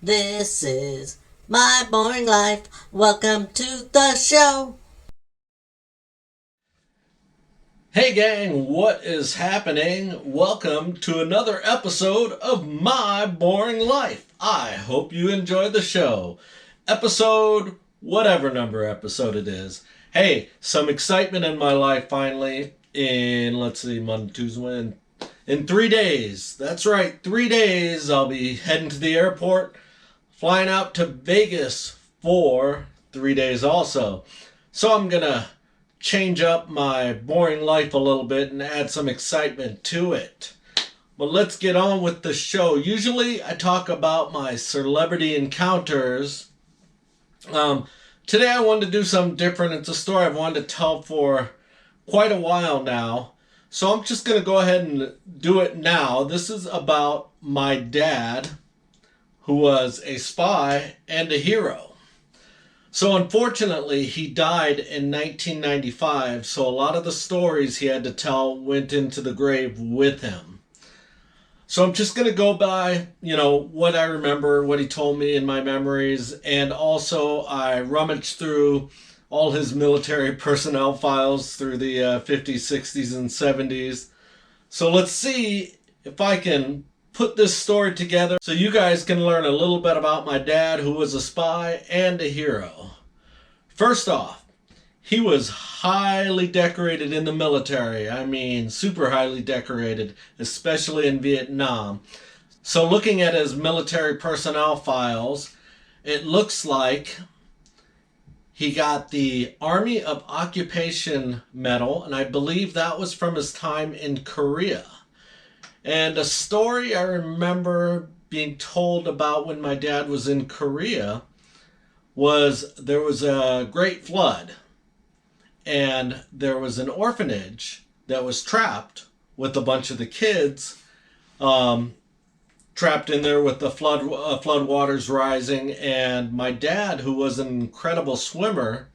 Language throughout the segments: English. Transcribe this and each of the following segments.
This is my boring life. Welcome to the show. Hey gang, what is happening? Welcome to another episode of My Boring Life. I hope you enjoyed the show. Episode, whatever number episode it is. Hey, some excitement in my life finally let's see, Monday, Tuesday, Wednesday. In 3 days. That's right, 3 days I'll be heading to the airport, flying out to Vegas for 3 days also. So I'm gonna change up my boring life a little bit and add some excitement to it. But let's get on with the show. Usually I talk about my celebrity encounters. Today I wanted to do something different. It's a story I've wanted to tell for quite a while now. So I'm just going to go ahead and do it now. This is about my dad, who was a spy and a hero. So unfortunately, he died in 1995, so a lot of the stories he had to tell went into the grave with him. So I'm just going to go by, what I remember, what he told me in my memories, and also I rummaged through all his military personnel files through the 50s, 60s, and 70s. So let's see if I can put this story together so you guys can learn a little bit about my dad, who was a spy and a hero. First off, he was highly decorated in the military. I mean, super highly decorated, especially in Vietnam. So looking at his military personnel files, it looks like he got the Army of Occupation Medal, and I believe that was from his time in Korea. And a story I remember being told about when my dad was in Korea was there was a great flood, and there was an orphanage that was trapped with a bunch of the kids, trapped in there with the flood waters rising. And my dad, who was an incredible swimmer,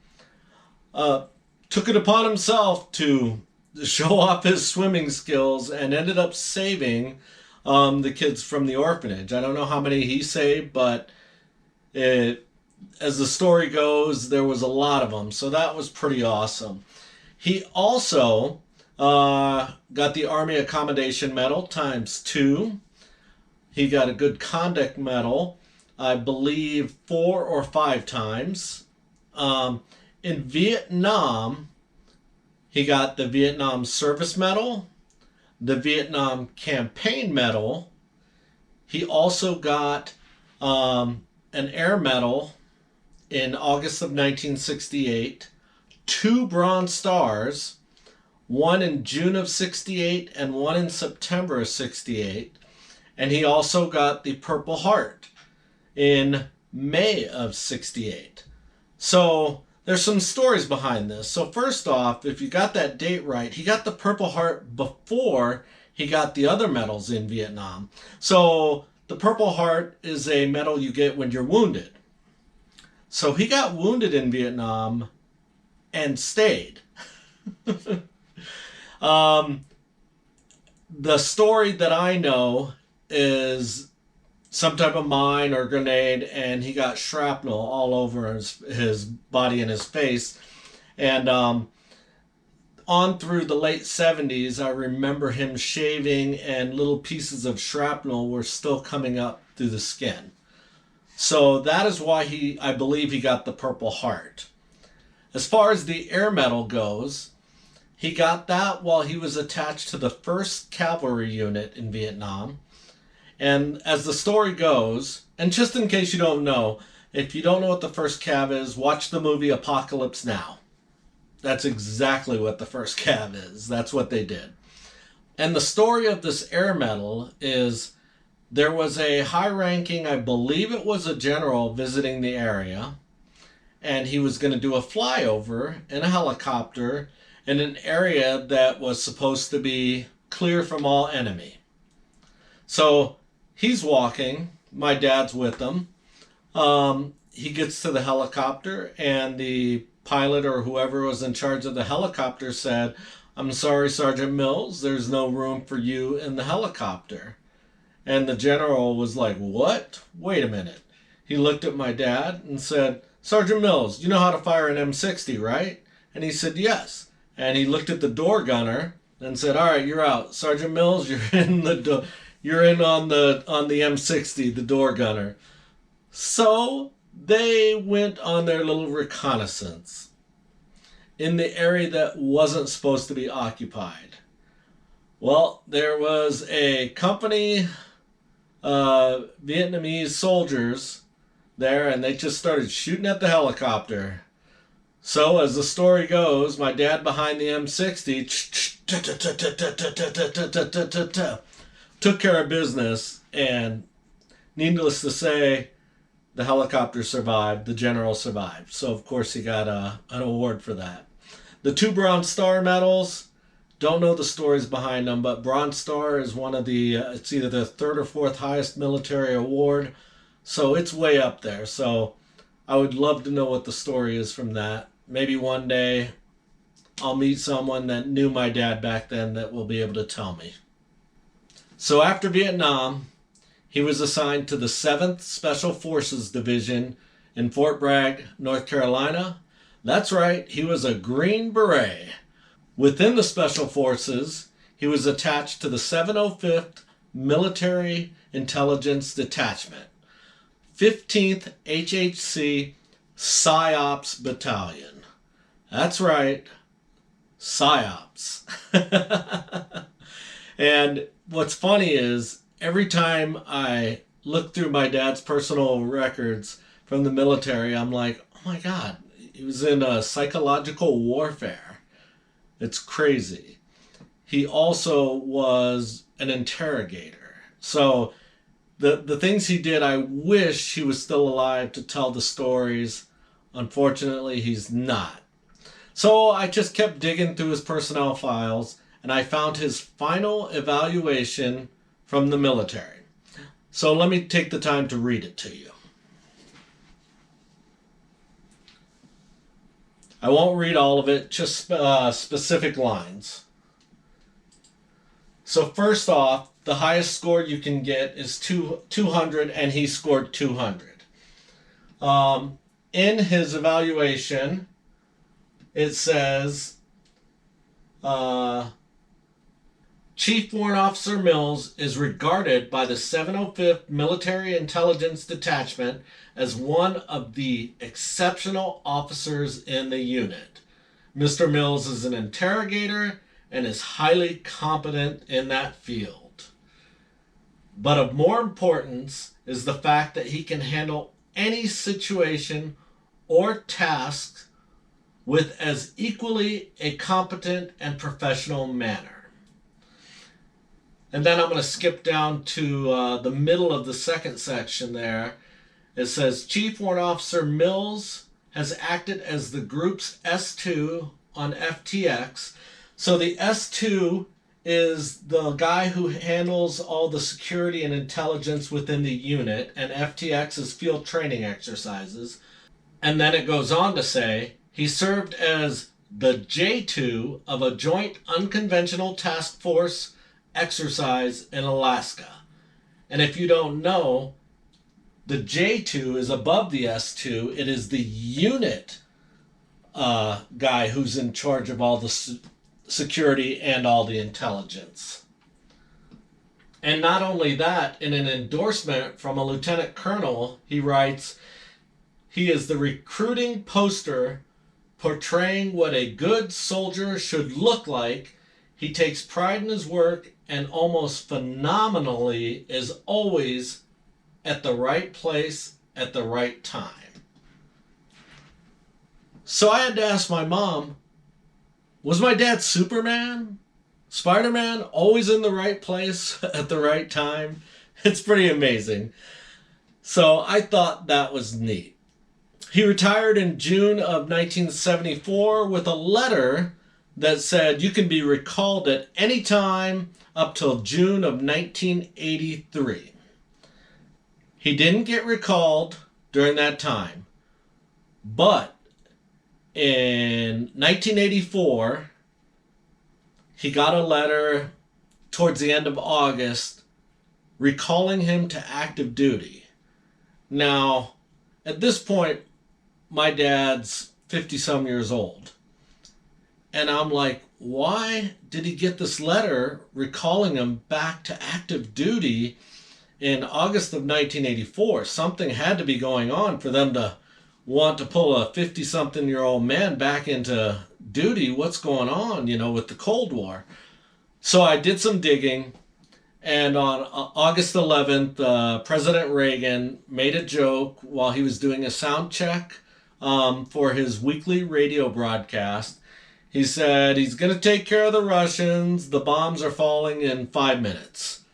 took it upon himself to show off his swimming skills and ended up saving the kids from the orphanage. I don't know how many he saved, but as the story goes, there was a lot of them. So that was pretty awesome. He also got the Army Accommodation Medal ×2. He got a Good Conduct Medal, I believe, 4 or 5 times. In Vietnam, he got the Vietnam Service Medal, the Vietnam Campaign Medal. He also got an Air Medal in August of 1968, 2 Bronze Stars, one in June of 68 and one in September of 68. And he also got the Purple Heart in May of 68. So there's some stories behind this. So first off, if you got that date right, he got the Purple Heart before he got the other medals in Vietnam. So the Purple Heart is a medal you get when you're wounded. So he got wounded in Vietnam and stayed. The story that I know is some type of mine or grenade, and he got shrapnel all over his body and his face. And on through the late 70s, I remember him shaving, and little pieces of shrapnel were still coming up through the skin. So that is why I believe he got the Purple Heart. As far as the Air Medal goes, he got that while he was attached to the 1st Cavalry Unit in Vietnam. And as the story goes, and just in case you don't know, if you don't know what the 1st Cav is, watch the movie Apocalypse Now. That's exactly what the 1st Cav is. That's what they did. And the story of this Air Medal is there was a high-ranking, I believe it was a general, visiting the area, and he was going to do a flyover in a helicopter in an area that was supposed to be clear from all enemy. So he's walking, my dad's with him. He gets to the helicopter, and the pilot or whoever was in charge of the helicopter said, "I'm sorry, Sergeant Mills, there's no room for you in the helicopter." And the general was like, "What? Wait a minute. he looked at my dad and said, "Sergeant Mills, you know how to fire an M60, right?" And he said, "Yes." And he looked at the door gunner and said, "All right, you're out. Sergeant Mills, you're in you're in on the M60, the door gunner." So they went on their little reconnaissance in the area that wasn't supposed to be occupied. Well, there was a company Vietnamese soldiers there, and they just started shooting at the helicopter. So, as the story goes, my dad behind the M60 took care of business, and needless to say, the helicopter survived, the general survived. So, of course, he got an award for that. The two Bronze Star medals, don't know the stories behind them, but Bronze Star is one of the, it's either the third or fourth highest military award. So it's way up there. So I would love to know what the story is from that. Maybe one day I'll meet someone that knew my dad back then that will be able to tell me. So after Vietnam, he was assigned to the 7th Special Forces Division in Fort Bragg, North Carolina. That's right, he was a Green Beret. Within the Special Forces, he was attached to the 705th Military Intelligence Detachment, 15th HHC PSYOPS Battalion. That's right, PSYOPS. And what's funny is every time I look through my dad's personal records from the military, I'm like, oh my God, he was in psychological warfare. It's crazy. He also was an interrogator. So the things he did, I wish he was still alive to tell the stories. Unfortunately, he's not. So I just kept digging through his personnel files, and I found his final evaluation from the military. So let me take the time to read it to you. I won't read all of it, just specific lines. So first off, the highest score you can get is 200, and he scored 200. In his evaluation, it says, Chief Warrant Officer Mills is regarded by the 705th Military Intelligence Detachment as one of the exceptional officers in the unit. Mr. Mills is an interrogator and is highly competent in that field. But of more importance is the fact that he can handle any situation or task with as equally a competent and professional manner. And then I'm going to skip down to the middle of the second section there. It says, Chief Warrant Officer Mills has acted as the group's S2 on FTX. So the S2 is the guy who handles all the security and intelligence within the unit, and FTX is field training exercises. And then it goes on to say, he served as the J2 of a joint unconventional task force exercise in Alaska. And if you don't know, the J2 is above the S2. It is the unit guy who's in charge of all the security and all the intelligence. And not only that, in an endorsement from a lieutenant colonel, he writes, he is the recruiting poster portraying what a good soldier should look like. He takes pride in his work and almost phenomenally is always at the right place at the right time. So I had to ask my mom, was my dad Superman? Spider-Man? Always in the right place at the right time? It's pretty amazing. So I thought that was neat. He retired in June of 1974 with a letter that said you can be recalled at any time up till June of 1983. He didn't get recalled during that time, but in 1984, he got a letter towards the end of August recalling him to active duty. Now, At this point, my dad's 50 some years old. And I'm like, why did he get this letter recalling him back to active duty in August of 1984? Something had to be going on for them to want to pull a 50 something year old man back into duty. What's going on, with the Cold War? So I did some digging, and on August 11th, President Reagan made a joke while he was doing a sound check for his weekly radio broadcast. He said he's going to take care of the Russians. The bombs are falling in 5 minutes.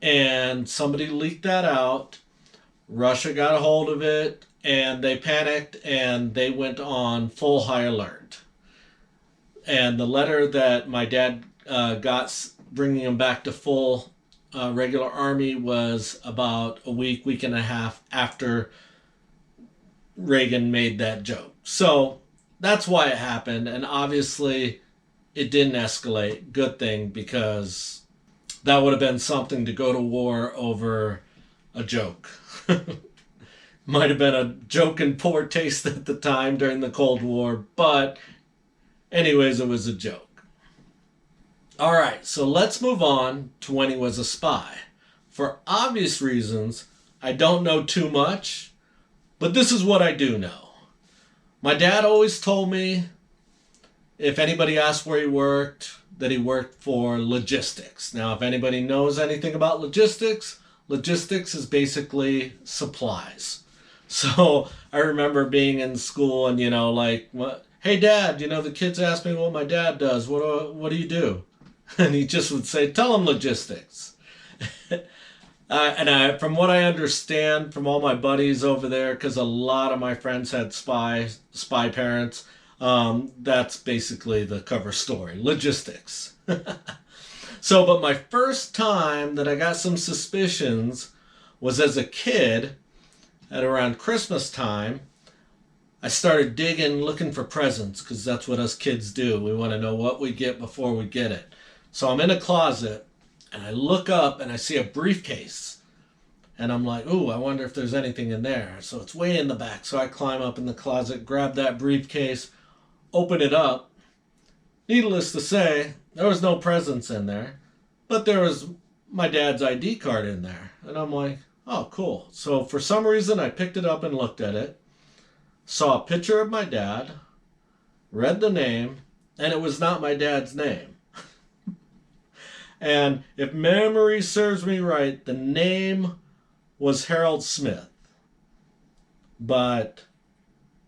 And somebody leaked that out. Russia got a hold of it, and they panicked, and they went on full high alert. And the letter that my dad got bringing him back to full regular army was about a week and a half after Reagan made that joke. So that's why it happened, and obviously it didn't escalate. Good thing, because that would have been something to go to war over a joke. Might have been a joke in poor taste at the time during the Cold War, but anyways, it was a joke. All right, so let's move on to when he was a spy. For obvious reasons, I don't know too much, but this is what I do know. My dad always told me, if anybody asked where he worked, that he worked for logistics. Now, if anybody knows anything about logistics is basically supplies. So I remember being in school and, hey, Dad, the kids ask me what my dad does. What do you do? And he just would say, tell them logistics. From what I understand from all my buddies over there, because a lot of my friends had spy parents, that's basically the cover story, logistics. But my first time that I got some suspicions was as a kid, at around Christmas time. I started digging, looking for presents, because that's what us kids do. We want to know what we get before we get it. So I'm in a closet, and I look up and I see a briefcase. And I'm like, ooh, I wonder if there's anything in there. So it's way in the back. So I climb up in the closet, grab that briefcase, open it up. Needless to say, there was no presents in there. But there was my dad's ID card in there. And I'm like, oh, cool. So for some reason, I picked it up and looked at it. Saw a picture of my dad. Read the name. And it was not my dad's name. And if memory serves me right, the name was Harold Smith. But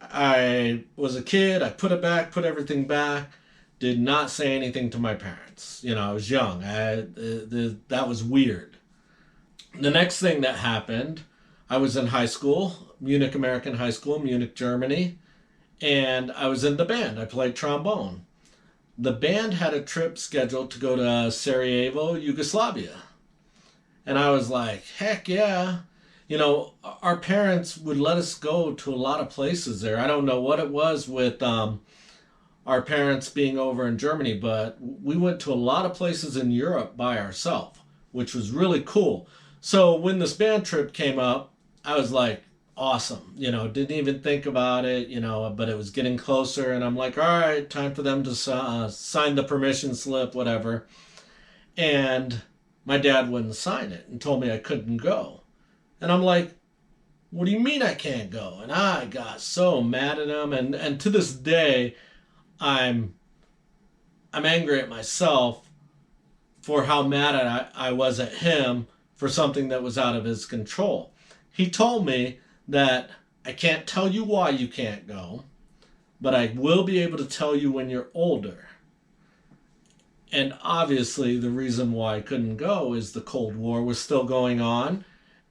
I was a kid. I put it back, put everything back. Did not say anything to my parents. I was young. That was weird. The next thing that happened, I was in high school, Munich American High School, Munich, Germany. And I was in the band. I played trombone. The band had a trip scheduled to go to Sarajevo, Yugoslavia. And I was like, heck yeah. Our parents would let us go to a lot of places there. I don't know what it was with our parents being over in Germany, but we went to a lot of places in Europe by ourselves, which was really cool. So when this band trip came up, I was like, awesome. Didn't even think about it, but it was getting closer, and I'm like, all right, time for them to sign the permission slip, whatever. And my dad wouldn't sign it and told me I couldn't go. And I'm like, what do you mean I can't go? And I got so mad at him, and to this day, I'm angry at myself for how mad I was at him for something that was out of his control. He told me that I can't tell you why you can't go, but I will be able to tell you when you're older. And obviously the reason why I couldn't go is the Cold War was still going on,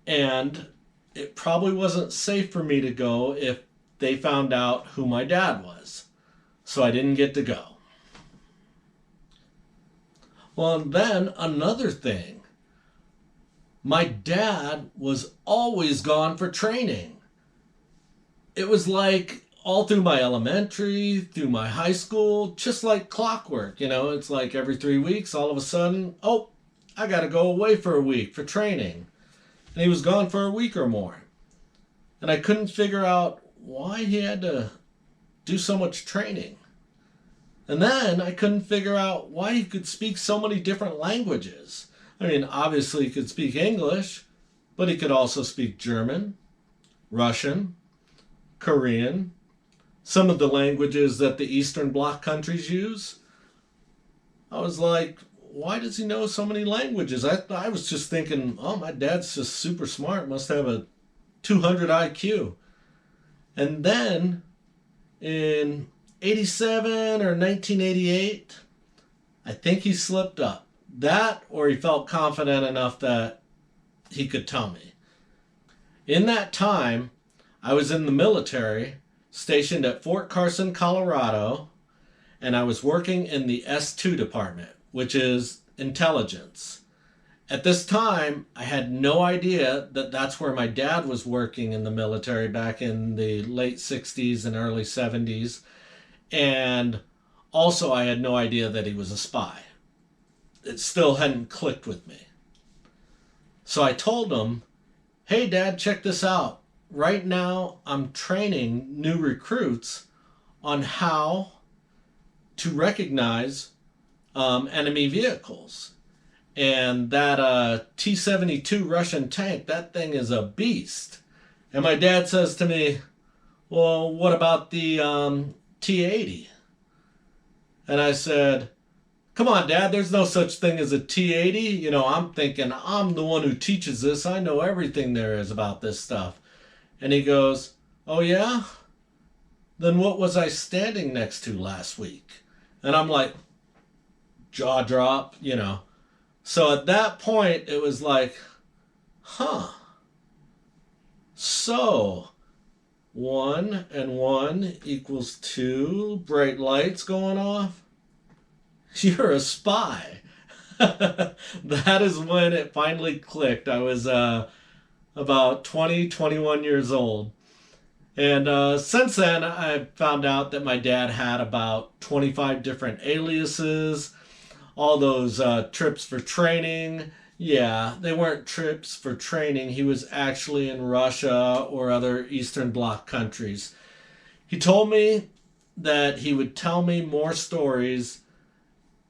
and it probably wasn't safe for me to go if they found out who my dad was. So I didn't get to go. Well, and then another thing. My dad was always gone for training. It was like all through my elementary, through my high school, just like clockwork. It's like every 3 weeks, all of a sudden, oh, I got to go away for a week for training. And he was gone for a week or more. and I couldn't figure out why he had to do so much training. And then I couldn't figure out why he could speak so many different languages. I mean, obviously he could speak English, but he could also speak German, Russian, Korean, some of the languages that the Eastern Bloc countries use. I was like, why does he know so many languages? I was just thinking, oh, my dad's just super smart, must have a 200 IQ. And then in 87 or 1988, I think he slipped up. That, or he felt confident enough that he could tell me. In that time, I was in the military, stationed at Fort Carson, Colorado, and I was working in the S2 department, which is intelligence. At this time, I had no idea that that's where my dad was working in the military back in the late 60s and early 70s. And also, I had no idea that he was a spy. It still hadn't clicked with me. So I told him, hey, Dad, check this out. Right now, I'm training new recruits on how to recognize enemy vehicles. And that T-72 Russian tank, that thing is a beast. And my dad says to me, well, what about the T-80? And I said, come on, Dad, there's no such thing as a T-80. You know, I'm thinking, I'm the one who teaches this. I know everything there is about this stuff. And he goes, oh, yeah? Then what was I standing next to last week? And I'm like, jaw drop, you know. So at that point, it was like, huh. So 1 and 1 equals 2, bright lights going off. You're a spy. That is when it finally clicked. I was about 20, 21 years old. And since then, I found out that my dad had about 25 different aliases, all those trips for training. Yeah, they weren't trips for training. He was actually in Russia or other Eastern Bloc countries. He told me that he would tell me more stories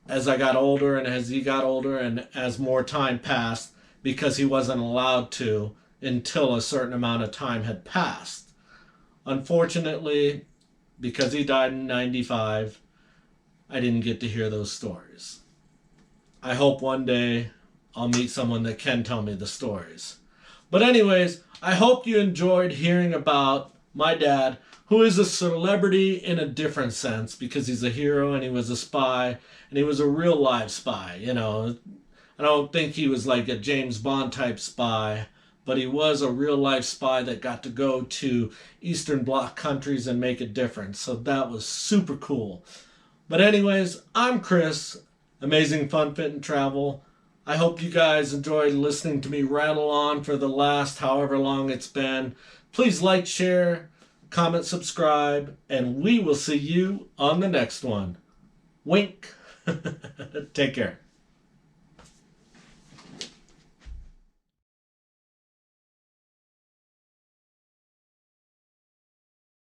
as I got older and as he got older and as more time passed, because he wasn't allowed to until a certain amount of time had passed. Unfortunately, because he died in 95, I didn't get to hear those stories. I hope one day I'll meet someone that can tell me the stories. But anyways, I hope you enjoyed hearing about my dad, who is a celebrity in a different sense because he's a hero and he was a spy and he was a real live spy. You know, I don't think he was like a James Bond type spy, but he was a real life spy that got to go to Eastern Bloc countries and make a difference. So that was super cool. But anyways, I'm Chris, Amazing Fun Fit and Travel. I hope you guys enjoyed listening to me rattle on for the last however long it's been. Please like, share, comment, subscribe, and we will see you on the next one. Wink. Take care.